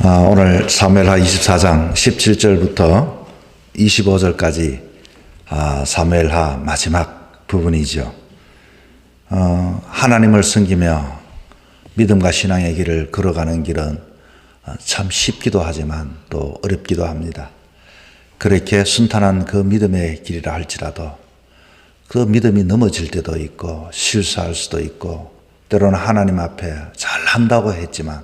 오늘 사무엘하 24장 17절부터 25절까지 사무엘하 마지막 부분이죠. 하나님을 섬기며 믿음과 신앙의 길을 걸어가는 길은 참 쉽기도 하지만 또 어렵기도 합니다. 그렇게 순탄한 그 믿음의 길이라 할지라도 그 믿음이 넘어질 때도 있고 실수할 수도 있고 때로는 하나님 앞에 잘한다고 했지만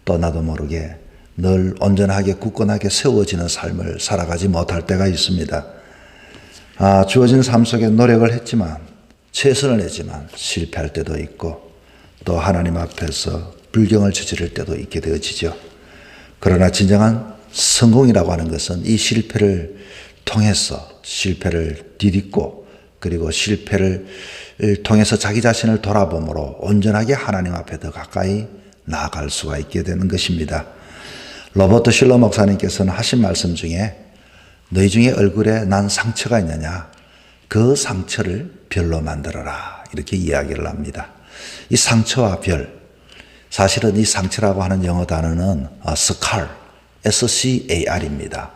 또 나도 모르게 늘 온전하게 굳건하게 세워지는 삶을 살아가지 못할 때가 있습니다. 주어진 삶 속에 노력을 했지만 최선을 했지만 실패할 때도 있고 또 하나님 앞에서 불경을 저지를 때도 있게 되어지죠. 그러나 진정한 성공이라고 하는 것은 이 실패를 통해서 실패를 디딛고 그리고 실패를 통해서 자기 자신을 돌아봄으로 온전하게 하나님 앞에 더 가까이 나아갈 수가 있게 되는 것입니다. 로버트 실러 목사님께서는 하신 말씀 중에 너희 중에 얼굴에 난 상처가 있느냐? 그 상처를 별로 만들어라. 이렇게 이야기를 합니다. 이 상처와 별, 사실은 이 상처라고 하는 영어 단어는 scar, SCAR입니다.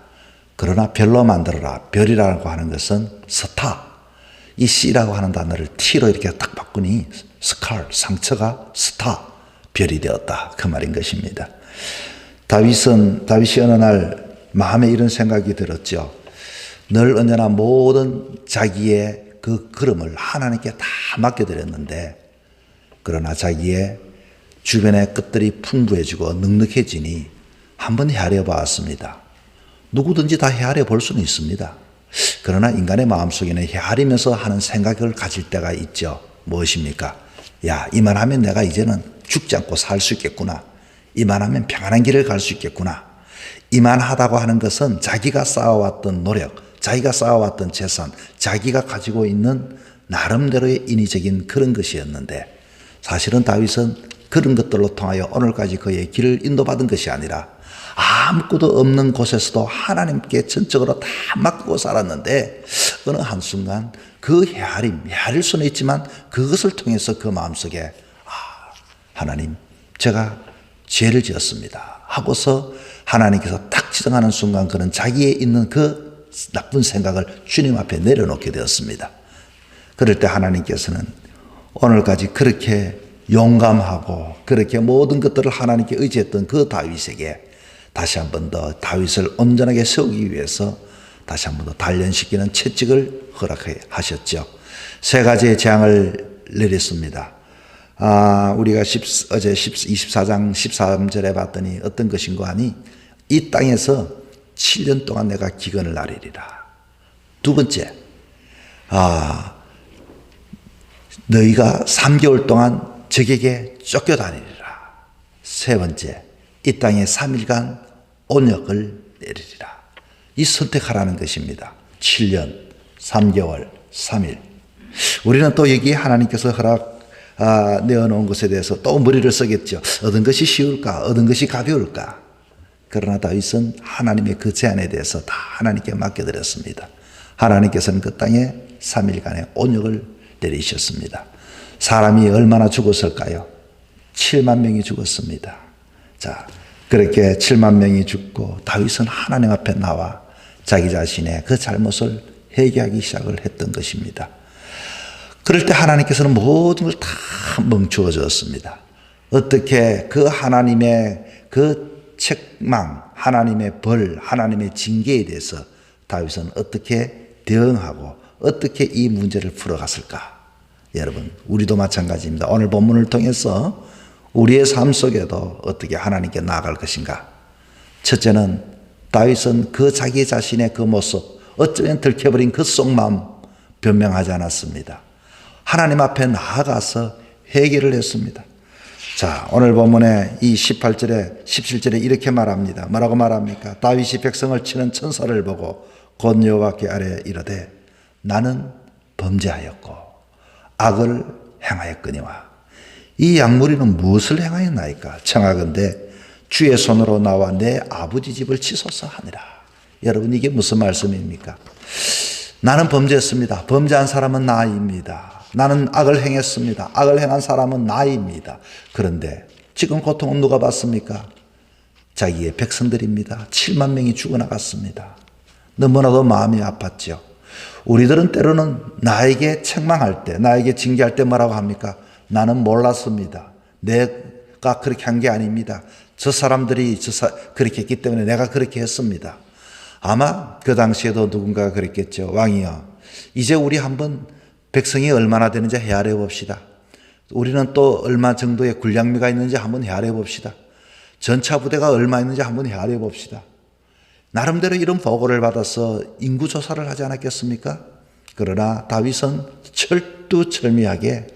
그러나 별로 만들어라. 별이라고 하는 것은 star, 이 C라고 하는 단어를 T로 이렇게 딱 바꾸니 scar, 상처가 star, 별이 되었다. 그 말인 것입니다. 다윗이 어느 날 마음에 이런 생각이 들었죠. 늘 언제나 모든 자기의 그 걸음을 하나님께 다 맡겨드렸는데 그러나 자기의 주변의 것들이 풍부해지고 넉넉해지니 한번 헤아려 봤습니다. 누구든지 다 헤아려 볼 수는 있습니다. 그러나 인간의 마음속에는 헤아리면서 하는 생각을 가질 때가 있죠. 무엇입니까? 야, 이만하면 내가 이제는 죽지 않고 살 수 있겠구나. 이만하면 평안한 길을 갈 수 있겠구나. 이만하다고 하는 것은 자기가 쌓아왔던 노력, 자기가 쌓아왔던 재산, 자기가 가지고 있는 나름대로의 인위적인 그런 것이었는데 사실은 다윗은 그런 것들로 통하여 오늘까지 그의 길을 인도받은 것이 아니라 아무것도 없는 곳에서도 하나님께 전적으로 다 맡기고 살았는데 어느 한순간 그 헤아릴 수는 있지만 그것을 통해서 그 마음속에 하나님 제가 죄를 지었습니다 하고서 하나님께서 딱 지정하는 순간 그는 자기에 있는 그 나쁜 생각을 주님 앞에 내려놓게 되었습니다. 그럴 때 하나님께서는 오늘까지 그렇게 용감하고 그렇게 모든 것들을 하나님께 의지했던 그 다윗에게 다시 한 번 더 다윗을 온전하게 세우기 위해서 다시 한 번 더 단련시키는 채찍을 허락하셨죠. 세 가지의 재앙을 내렸습니다. 우리가 어제 24장 13절에 봤더니 어떤 것인가 하니 이 땅에서 7년 동안 내가 기근을 나리리라. 두 번째, 너희가 3개월 동안 적에게 쫓겨다니리라. 세 번째, 이 땅에 3일간 온역을 내리리라. 이 선택하라는 것입니다. 7년, 3개월, 3일. 우리는 또 여기 하나님께서 내어놓은 것에 대해서 또 머리를 쓰겠죠. 얻은 것이 쉬울까? 얻은 것이 가벼울까? 그러나 다윗은 하나님의 그 제안에 대해서 다 하나님께 맡겨드렸습니다. 하나님께서는 그 땅에 3일간의 온역을 내리셨습니다. 사람이 얼마나 죽었을까요? 7만 명이 죽었습니다. 자, 그렇게 7만 명이 죽고 다윗은 하나님 앞에 나와 자기 자신의 그 잘못을 회개하기 시작을 했던 것입니다. 그럴 때 하나님께서는 모든 걸 다 멈추어 주었습니다. 어떻게 그 하나님의 그 책망, 하나님의 벌, 하나님의 징계에 대해서 다윗은 어떻게 대응하고 어떻게 이 문제를 풀어갔을까? 여러분, 우리도 마찬가지입니다. 오늘 본문을 통해서 우리의 삶 속에도 어떻게 하나님께 나아갈 것인가? 첫째는 다윗은 그 자기 자신의 그 모습, 어쩌면 들켜버린 그 속마음 변명하지 않았습니다. 하나님 앞에 나아가서 회개를 했습니다. 자, 오늘 본문에 이 18절에 17절에 이렇게 말합니다. 뭐라고 말합니까? 다윗이 백성을 치는 천사를 보고 곧 여호와께 아뢰 이르되 나는 범죄하였고 악을 행하였거니와 이 양무리는 무엇을 행하였나이까? 청하건대 주의 손으로 나와 내 아버지 집을 치소서 하니라. 여러분, 이게 무슨 말씀입니까? 나는 범죄했습니다. 범죄한 사람은 나입니다. 나는 악을 행했습니다. 악을 행한 사람은 나입니다. 그런데 지금 고통은 누가 받습니까? 자기의 백성들입니다. 7만 명이 죽어나갔습니다. 너무나도 마음이 아팠죠. 우리들은 때로는 나에게 책망할 때, 나에게 징계할 때 뭐라고 합니까? 나는 몰랐습니다. 내가 그렇게 한 게 아닙니다. 저 사람들이 그렇게 했기 때문에 내가 그렇게 했습니다. 아마 그 당시에도 누군가가 그랬겠죠. 왕이여, 이제 우리 한번 백성이 얼마나 되는지 헤아려 봅시다. 우리는 또 얼마 정도의 군량미가 있는지 한번 헤아려 봅시다. 전차 부대가 얼마 있는지 한번 헤아려 봅시다. 나름대로 이런 보고를 받아서 인구조사를 하지 않았겠습니까? 그러나 다윗은 철두철미하게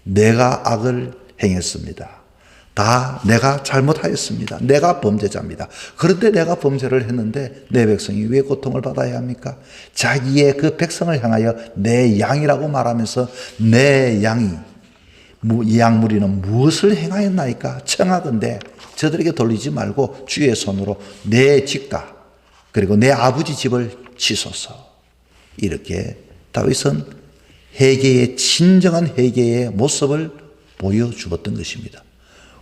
내가 악을 행했습니다. 다 내가 잘못하였습니다. 내가 범죄자입니다. 그런데 내가 범죄를 했는데 내 백성이 왜 고통을 받아야 합니까? 자기의 그 백성을 향하여 내 양이라고 말하면서 내 양이 이 양무리는 무엇을 행하였나이까? 청하건대 저들에게 돌리지 말고 주의 손으로 내 집과 그리고 내 아버지 집을 치소서. 이렇게 다윗은 회개의 진정한 회개의 모습을 보여주었던 것입니다.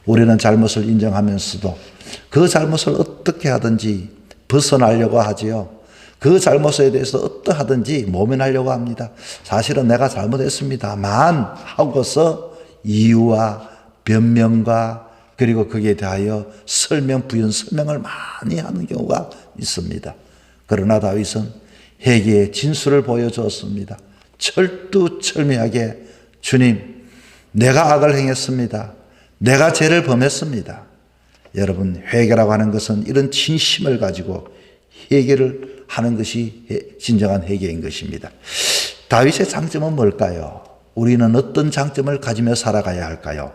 우리는 잘못을 인정하면서도 그 잘못을 어떻게 하든지 벗어나려고 하지요. 그 잘못에 대해서 어떠하든지 모면하려고 합니다. 사실은 내가 잘못했습니다만 하고서 이유와 변명과 그리고 거기에 대하여 부연 설명을 많이 하는 경우가 있습니다. 그러나 다윗은 회개의 진수를 보여주었습니다. 철두철미하게 주님, 내가 악을 행했습니다. 내가 죄를 범했습니다. 여러분, 회개라고 하는 것은 이런 진심을 가지고 회개를 하는 것이 진정한 회개인 것입니다. 다윗의 장점은 뭘까요? 우리는 어떤 장점을 가지며 살아가야 할까요?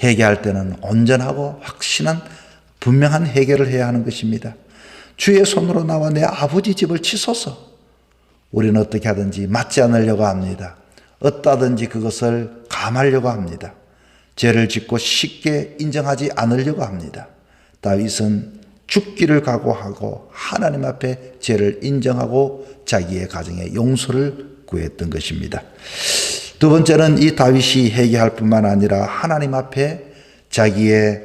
회개할 때는 온전하고 확신한 분명한 회개를 해야 하는 것입니다. 주의 손으로 나와 내 아버지 집을 치소서. 우리는 어떻게 하든지 맞지 않으려고 합니다. 어떠하든지 그것을 감하려고 합니다. 죄를 짓고 쉽게 인정하지 않으려고 합니다. 다윗은 죽기를 각오하고 하나님 앞에 죄를 인정하고 자기의 가정의 용서를 구했던 것입니다. 두 번째는 이 다윗이 회개할 뿐만 아니라 하나님 앞에 자기의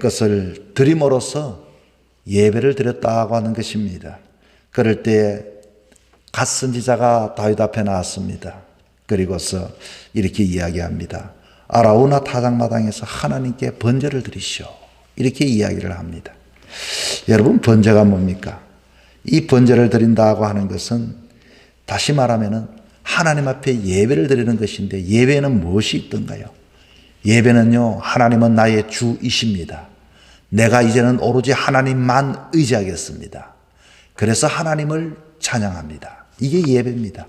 것을 드림으로써 예배를 드렸다고 하는 것입니다. 그럴 때 갓선지자가 다윗 앞에 나왔습니다. 그리고서 이렇게 이야기합니다. 아라우나 타작마당에서 하나님께 번제를 드리시오. 이렇게 이야기를 합니다. 여러분, 번제가 뭡니까? 이 번제를 드린다고 하는 것은 다시 말하면은 하나님 앞에 예배를 드리는 것인데, 예배는 무엇이 있던가요? 예배는요, 하나님은 나의 주이십니다. 내가 이제는 오로지 하나님만 의지하겠습니다. 그래서 하나님을 찬양합니다. 이게 예배입니다.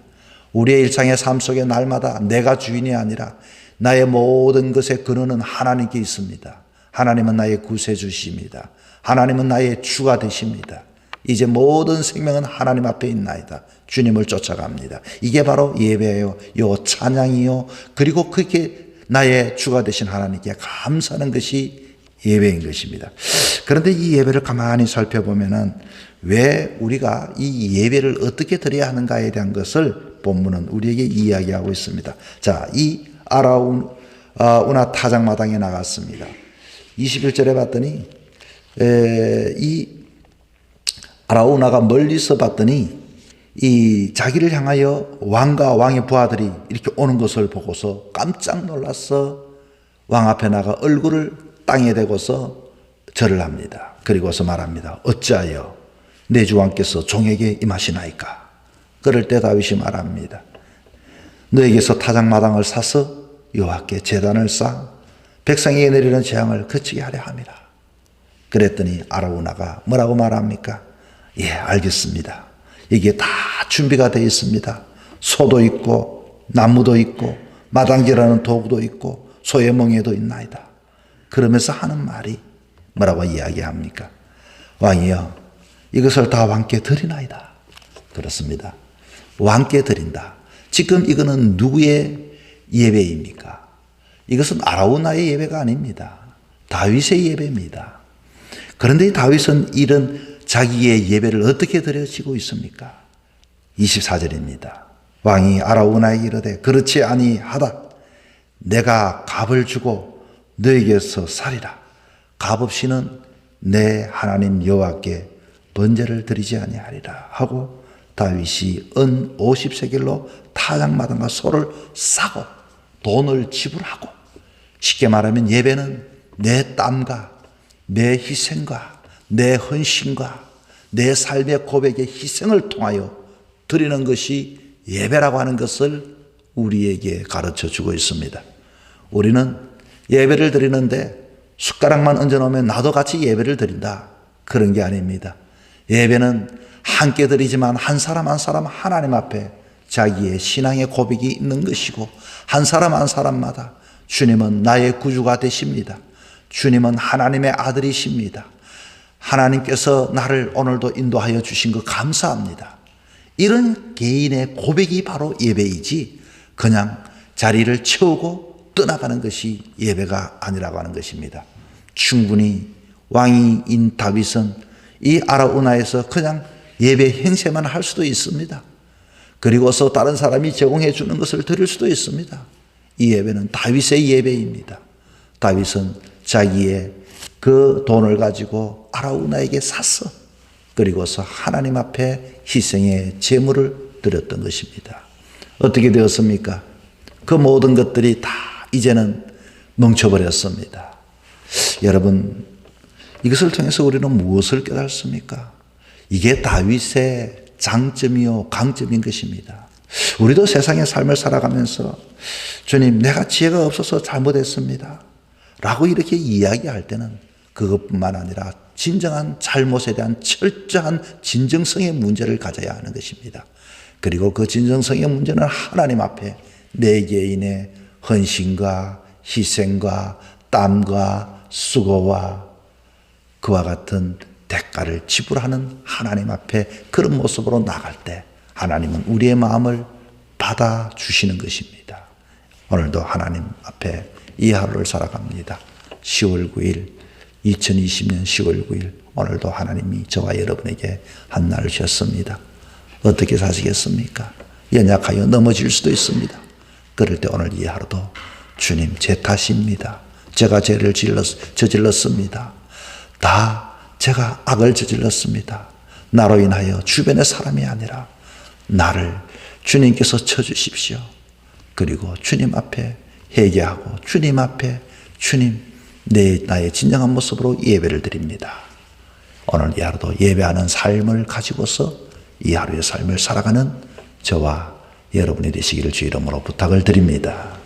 우리의 일상의 삶 속에 날마다 내가 주인이 아니라 나의 모든 것의 근원은 하나님께 있습니다. 하나님은 나의 구세주십니다. 하나님은 나의 주가 되십니다. 이제 모든 생명은 하나님 앞에 있나이다. 주님을 쫓아갑니다. 이게 바로 예배예요. 요 찬양이요. 그리고 그게 나의 주가 되신 하나님께 감사하는 것이 예배인 것입니다. 그런데 이 예배를 가만히 살펴보면은 왜 우리가 이 예배를 어떻게 드려야 하는가에 대한 것을 본문은 우리에게 이야기하고 있습니다. 자, 이 아라우나 타작마당에 나갔습니다. 21절에 봤더니 이 아라우나가 멀리서 봤더니 이 자기를 향하여 왕과 왕의 부하들이 이렇게 오는 것을 보고서 깜짝 놀라서 왕 앞에 나가 얼굴을 땅에 대고서 절을 합니다. 그리고서 말합니다. 어찌하여 내 주 왕께서 종에게 임하시나이까? 그럴 때 다윗이 말합니다. 너에게서 타작마당을 사서 여호와께 제단을 쌓아 백성에게 내리는 재앙을 그치게 하려 함이라. 그랬더니 아라우나가 뭐라고 말합니까? 예, 알겠습니다. 여기에 다 준비가 되어 있습니다. 소도 있고 나무도 있고 마당질하는 도구도 있고 소의 멍에도 있나이다. 그러면서 하는 말이 뭐라고 이야기합니까? 왕이여, 이것을 다 왕께 드리나이다. 그렇습니다. 왕께 드린다. 지금 이거는 누구의 예배입니까? 이것은 아라우나의 예배가 아닙니다. 다윗의 예배입니다. 그런데 다윗은 이런 자기의 예배를 어떻게 드려지고 있습니까? 24절입니다. 왕이 아라우나에게 이르되 그렇지 아니하다. 내가 값을 주고 너에게서 살이라. 값 없이는 내 하나님 여호와께 번제를 드리지 아니하리라 하고 다윗이 은 50세겔로 타작마당과 소를 사고 돈을 지불하고, 쉽게 말하면 예배는 내 땀과 내 희생과 내 헌신과 내 삶의 고백의 희생을 통하여 드리는 것이 예배라고 하는 것을 우리에게 가르쳐 주고 있습니다. 우리는 예배를 드리는데 숟가락만 얹어놓으면 나도 같이 예배를 드린다, 그런 게 아닙니다. 예배는 함께 드리지만 한 사람 한 사람 하나님 앞에 자기의 신앙의 고백이 있는 것이고, 한 사람 한 사람마다 주님은 나의 구주가 되십니다. 주님은 하나님의 아들이십니다. 하나님께서 나를 오늘도 인도하여 주신 것 감사합니다. 이런 개인의 고백이 바로 예배이지, 그냥 자리를 채우고 떠나가는 것이 예배가 아니라고 하는 것입니다. 충분히 왕인 다윗은 이 아라우나에서 그냥 예배 행세만 할 수도 있습니다. 그리고서 다른 사람이 제공해 주는 것을 드릴 수도 있습니다. 이 예배는 다윗의 예배입니다. 다윗은 자기의 그 돈을 가지고 아라우나에게 샀어. 그리고서 하나님 앞에 희생의 제물을 드렸던 것입니다. 어떻게 되었습니까? 그 모든 것들이 다 이제는 멈춰버렸습니다. 여러분, 이것을 통해서 우리는 무엇을 깨닫습니까? 이게 다윗의 장점이요 강점인 것입니다. 우리도 세상의 삶을 살아가면서 주님, 내가 지혜가 없어서 잘못했습니다 라고 이렇게 이야기할 때는 그것뿐만 아니라 진정한 잘못에 대한 철저한 진정성의 문제를 가져야 하는 것입니다. 그리고 그 진정성의 문제는 하나님 앞에 내 개인의 헌신과 희생과 땀과 수고와 그와 같은 대가를 지불하는 하나님 앞에 그런 모습으로 나갈 때 하나님은 우리의 마음을 받아주시는 것입니다. 오늘도 하나님 앞에 이 하루를 살아갑니다. 10월 9일 2020년 10월 9일 오늘도 하나님이 저와 여러분에게 한 날을 주셨습니다. 어떻게 사시겠습니까? 연약하여 넘어질 수도 있습니다. 그럴 때 오늘 이 하루도 주님, 제 탓입니다. 제가 죄를 저질렀습니다. 다 제가 악을 저질렀습니다. 나로 인하여 주변의 사람이 아니라 나를 주님께서 쳐주십시오. 그리고 주님 앞에 회개하고 주님 앞에 주님, 나의 진정한 모습으로 예배를 드립니다. 오늘 이 하루도 예배하는 삶을 가지고서 이 하루의 삶을 살아가는 저와 여러분이 되시기를 주 이름으로 부탁을 드립니다.